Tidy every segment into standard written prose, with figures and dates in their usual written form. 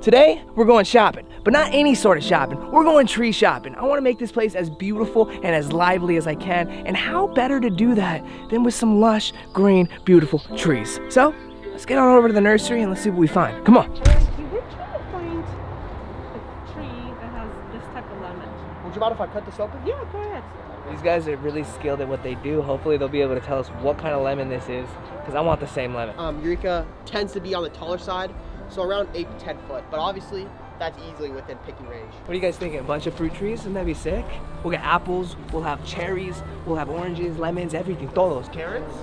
Today, we're going shopping, but not any sort of shopping. We're going tree shopping. I want to make this place as beautiful and as lively as I can, and how better to do that than with some lush, green, beautiful trees. So, let's get on over to the nursery and let's see what we find. Come on. We're trying to find a tree that has this type of lemon. Would you mind if I cut this open? Yeah, go ahead. These guys are really skilled at what they do. Hopefully they'll be able to tell us what kind of lemon this is, because I want the same lemon. Eureka tends to be on the taller side, so around 8 to 10 foot, but obviously that's easily within picking range. What are you guys thinking? A bunch of fruit trees? Wouldn't that be sick? We'll get apples, we'll have cherries, we'll have oranges, lemons, everything. Todos. Carrots?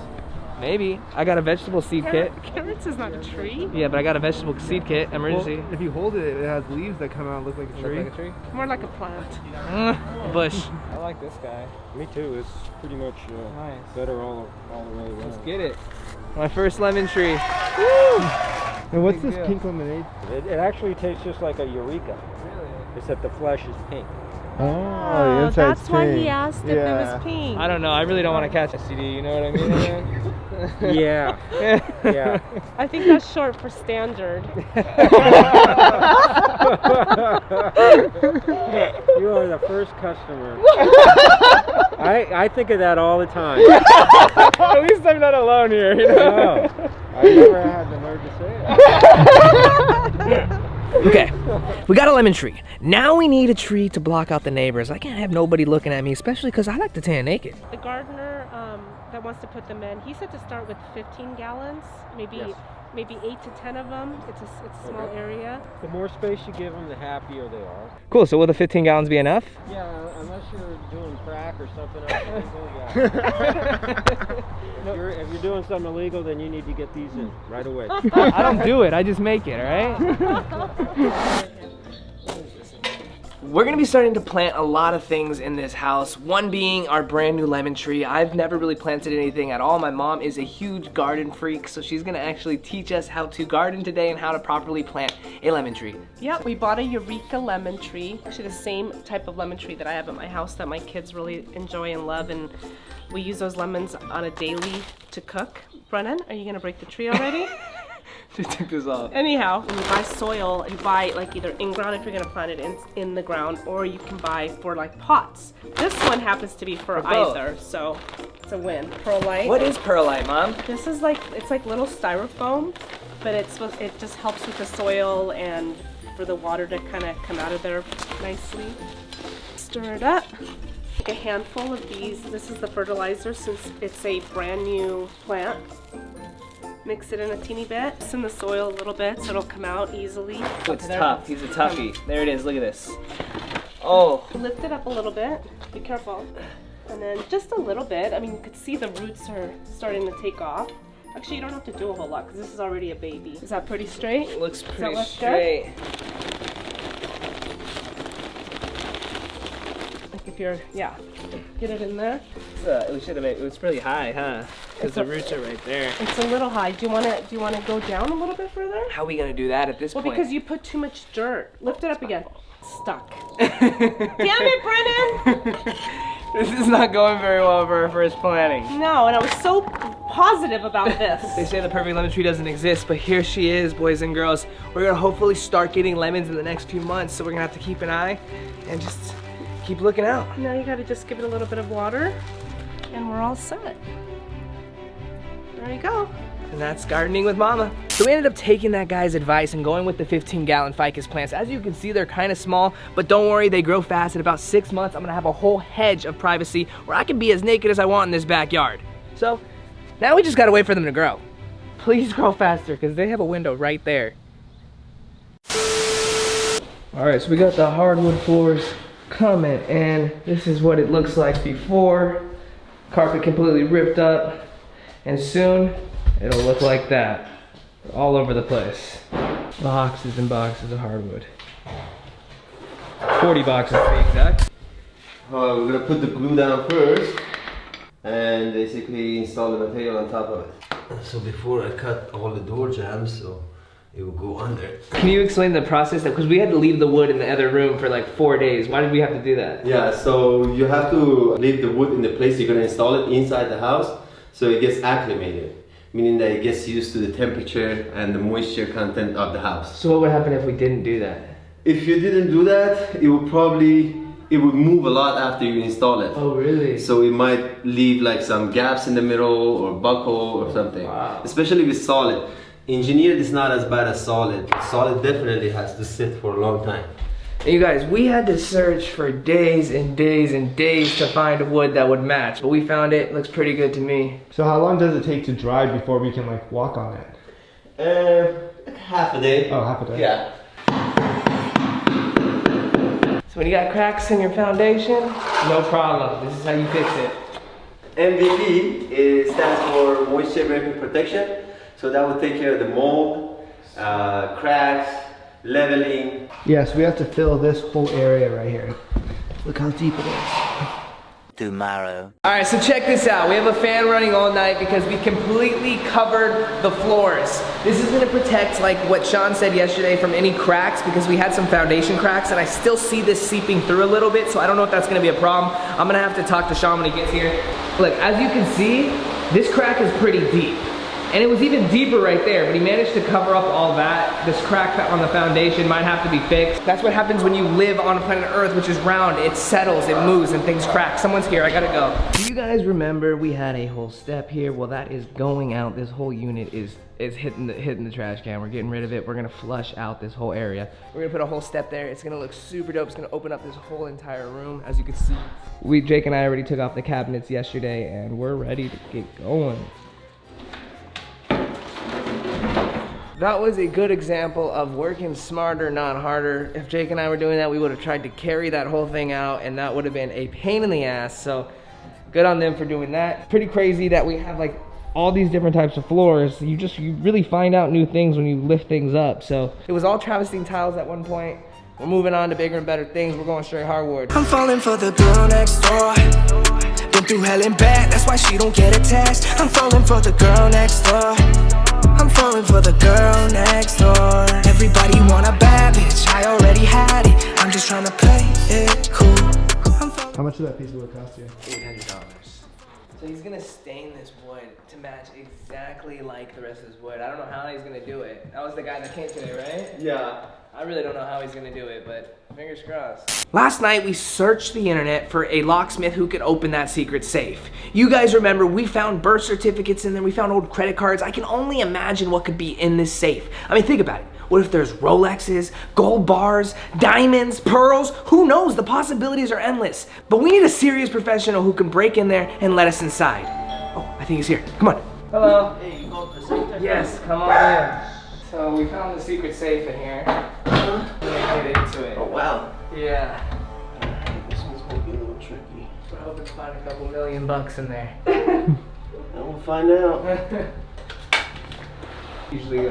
Maybe. I got a vegetable seed kit. Carrots is not a tree. Yeah, but I got a vegetable seed kit, emergency. Well, if you hold it, it has leaves that come out and look like a tree. Look like a tree? More like a plant. Bush. I like this guy. Me too. It's pretty much Nice. better all the way around. Let's get it. My first lemon tree. And what's Big this deal. pink lemonade? It actually tastes just like a Eureka. Really? Except the flesh is pink. Oh, the inside's that's why he pink. asked if it was pink. I don't know. I really don't want to catch a CD. You know what I mean, man? Yeah. Yeah. I think that's short for standard. You are the first customer. I think of that all the time. At least I'm not alone here, you know? No, I never had the nerve to say it. Okay, we got a lemon tree. Now we need a tree to block out the neighbors. I can't have nobody looking at me, especially because I like to tan naked. The gardener that wants to put them in, he said to start with 15 gallons, maybe 8 to 10 of them. It's a small area. The more space you give them, the happier they are. Cool, so will the 15 gallons be enough? Yeah, unless you're doing crack or something else illegal, yeah. If you're doing something illegal, then you need to get these in right away. I don't do it, I just make it, all right? We're gonna be starting to plant a lot of things in this house, one being our brand new lemon tree. I've never really planted anything at all. My mom is a huge garden freak, so she's gonna actually teach us how to garden today and how to properly plant a lemon tree. Yeah, we bought a Eureka lemon tree. Actually the same type of lemon tree that I have at my house that my kids really enjoy and love, and we use those lemons on a daily to cook. Brennan, are you gonna break the tree already? Just took this off. Anyhow, when you buy soil, you buy like either in ground if you're gonna plant it in the ground, or you can buy for like pots. This one happens to be for both. either, so it's a win. Perlite. What is perlite, Mom? This is like, it's like little styrofoam, but it just helps with the soil and for the water to kind of come out of there nicely. Stir it up. Take a handful of these. This is the fertilizer since it's a brand new plant. Mix it in a teeny bit. It's in the soil a little bit so it'll come out easily. Oh, it's tough. He's a toughie. There it is. Look at this. Oh. Lift it up a little bit. Be careful. And then just a little bit. I mean, you could see the roots are starting to take off. Actually, you don't have to do a whole lot because this is already a baby. Is that pretty straight? It looks pretty look straight. Like if you're, yeah, get it in there. We should have made. It was pretty high, huh? Because the roots are right there. It's a little high. Do you want to go down a little bit further? How are we gonna do that at this Well, point? because you put too much dirt. Lift it up again. Stuck. Damn it, Brennan! This is not going very well for our first planting. No, and I was so positive about this. They say the perfect lemon tree doesn't exist, but here she is, boys and girls. We're gonna hopefully start getting lemons in the next few months, so we're gonna have to keep an eye and just keep looking out. Now you gotta just give it a little bit of water, and we're all set. There you go. And that's gardening with Mama. So we ended up taking that guy's advice and going with the 15-gallon ficus plants. As you can see, they're kind of small, but don't worry, they grow fast. In about 6 months, I'm gonna have a whole hedge of privacy where I can be as naked as I want in this backyard. So now we just gotta wait for them to grow. Please grow faster, because they have a window right there. All right, so we got the hardwood floors coming, and this is what it looks like before. Carpet completely ripped up, and soon it'll look like that all over the place. Boxes and boxes of hardwood. 40 boxes to be exact. We're gonna put the glue down first and basically install the material on top of it. So before I cut all the door jambs, so it will go under. Can you explain the process? Because we had to leave the wood in the other room for like 4 days. Why did we have to do that? Yeah, so you have to leave the wood in the place you're gonna install it inside the house so it gets acclimated. meaning that it gets used to the temperature and the moisture content of the house. So what would happen if we didn't do that? If you didn't do that, it would move a lot after you install it. Oh really? So it might leave like some gaps in the middle or buckle or something. Wow. Especially with solid. Engineered is not as bad as solid. Solid definitely has to sit for a long time. And you guys, we had to search for days and days and days to find wood that would match, but we found it. Looks pretty good to me. So how long does it take to dry before we can like walk on it? Like half a day. Oh, half a day. Yeah. So when you got cracks in your foundation, no problem. This is how you fix it. MVP stands for moisture vapor protection. So that will take care of the mold, cracks, leveling. Yes, we have to fill this whole area right here. Look how deep it is. Tomorrow. All right, so check this out. We have a fan running all night because we completely covered the floors. This is gonna protect, like what Sean said yesterday, from any cracks, because we had some foundation cracks and I still see this seeping through a little bit, so I don't know if that's gonna be a problem. I'm gonna have to talk to Sean when he gets here. Look, as you can see, this crack is pretty deep. And it was even deeper right there, but he managed to cover up all that. This crack on the foundation might have to be fixed. That's what happens when you live on planet Earth, which is round. It settles, it moves, and things crack. Someone's here, I gotta go. Do you guys remember we had a whole step here? Well, that is going out. This whole unit is hitting the trash can. We're getting rid of it. We're gonna flush out this whole area. We're gonna put a whole step there. It's gonna look super dope. It's gonna open up this whole entire room, as you can see. Jake and I already took off the cabinets yesterday, and we're ready to get going. That was a good example of working smarter, not harder. If Jake and I were doing that, we would have tried to carry that whole thing out, and that would have been a pain in the ass. So good on them for doing that. Pretty crazy that we have like all these different types of floors. You really find out new things when you lift things up. So it was all travesty tiles at one point. We're moving on to bigger and better things. We're going straight hardwood. I'm falling for the girl next door. Been through hell and back, that's why she don't get attached. I'm falling for the girl next door. I'm falling for the girl next door. Everybody want a bad bitch, I already had it. I'm just trying to play it cool. How much did that piece of wood cost you? $800. So he's gonna stain this wood to match exactly like the rest of his wood. I don't know how he's gonna do it. That was the guy that came today, right? Yeah. I really don't know how he's gonna do it, but fingers crossed. Last night we searched the internet for a locksmith who could open that secret safe. You guys remember we found birth certificates in there, we found old credit cards. I can only imagine what could be in this safe. I mean, think about it. What if there's Rolexes, gold bars, diamonds, pearls? Who knows? The possibilities are endless. But we need a serious professional who can break in there and let us inside. Oh, I think he's here. Come on. Hello. Hey, you going for the safe? Yes, come on in. So we found the secret safe in here. Let me get into it. Oh wow. Yeah. This one's gonna be a little tricky. We're hoping to find a couple $1,000,000 in there. And we'll find out. Usually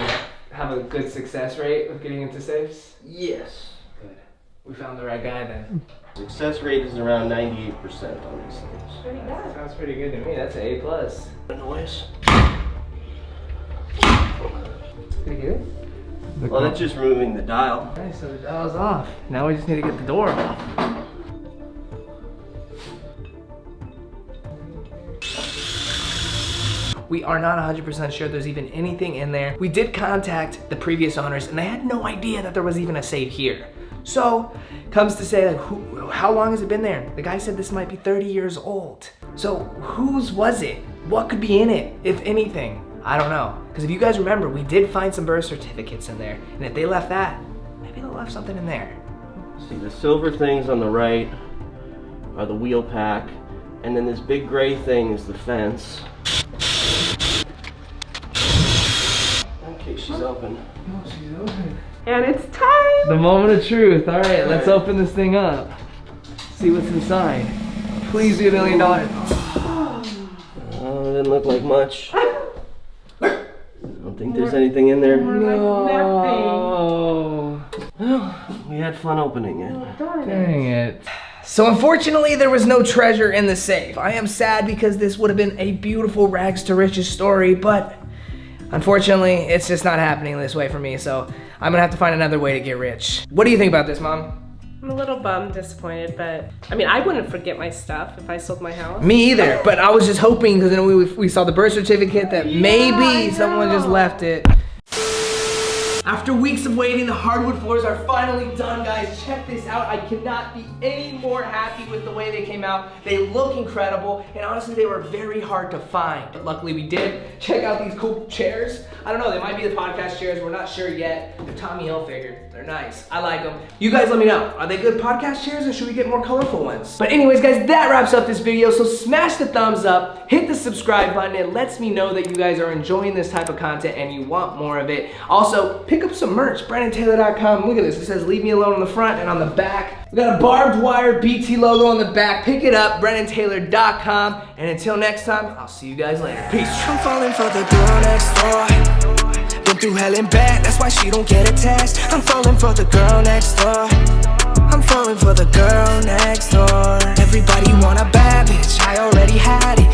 have a good success rate with getting into safes. Yes. Good. We found the right guy then. Success rate is around 98% on these things. Pretty good. Sounds pretty good to me. That's an A+. Noise. Pretty good. Well, that's just removing the dial. Alright, so the dial's off. Now we just need to get the door off. We are not 100% sure there's even anything in there. We did contact the previous owners and they had no idea that there was even a safe here. So, comes to say, like, how long has it been there? The guy said this might be 30 years old. So, whose was it? What could be in it, if anything? I don't know. Because if you guys remember, we did find some birth certificates in there. And if they left that, maybe they left something in there. See, the silver things on the right are the wheel pack. And then this big gray thing is the fence. Okay, she's open. Oh, she's open. And it's time! The moment of truth. All right, let's open this thing up. See what's inside. Please be $1 million. Oh, it didn't look like much. I don't think there's anything in there. No. Well, we had fun opening it. Dang it. So unfortunately, there was no treasure in the safe. I am sad because this would have been a beautiful rags to riches story, but unfortunately, it's just not happening this way for me, so I'm gonna have to find another way to get rich. What do you think about this, Mom? I'm a little bummed, disappointed, but I mean, I wouldn't forget my stuff if I sold my house. Me either, but I was just hoping, because then we saw the birth certificate, that maybe someone just left it. After weeks of waiting, the hardwood floors are finally done, guys. Check this out. I cannot be any more happy with the way they came out. They look incredible, and honestly, they were very hard to find, but luckily we did. Check out these cool chairs. I don't know, they might be the podcast chairs. We're not sure yet. They're Tommy Hilfiger. They're nice. I like them. You guys let me know. Are they good podcast chairs, or should we get more colorful ones? But anyways, guys, that wraps up this video. So smash the thumbs up, hit the subscribe button. It lets me know that you guys are enjoying this type of content and you want more of it. Also, pick up some merch, BrennenTaylor.com. Look at this, it says leave me alone on the front and on the back. We got a barbed wire BT logo on the back. Pick it up, BrennenTaylor.com. And until next time, I'll see you guys later. Peace. I'm falling for the girl next door. Been through hell and back, that's why she don't get attached. I'm falling for the girl next door. I'm falling for the girl next door. Everybody want a bad bitch, I already had it.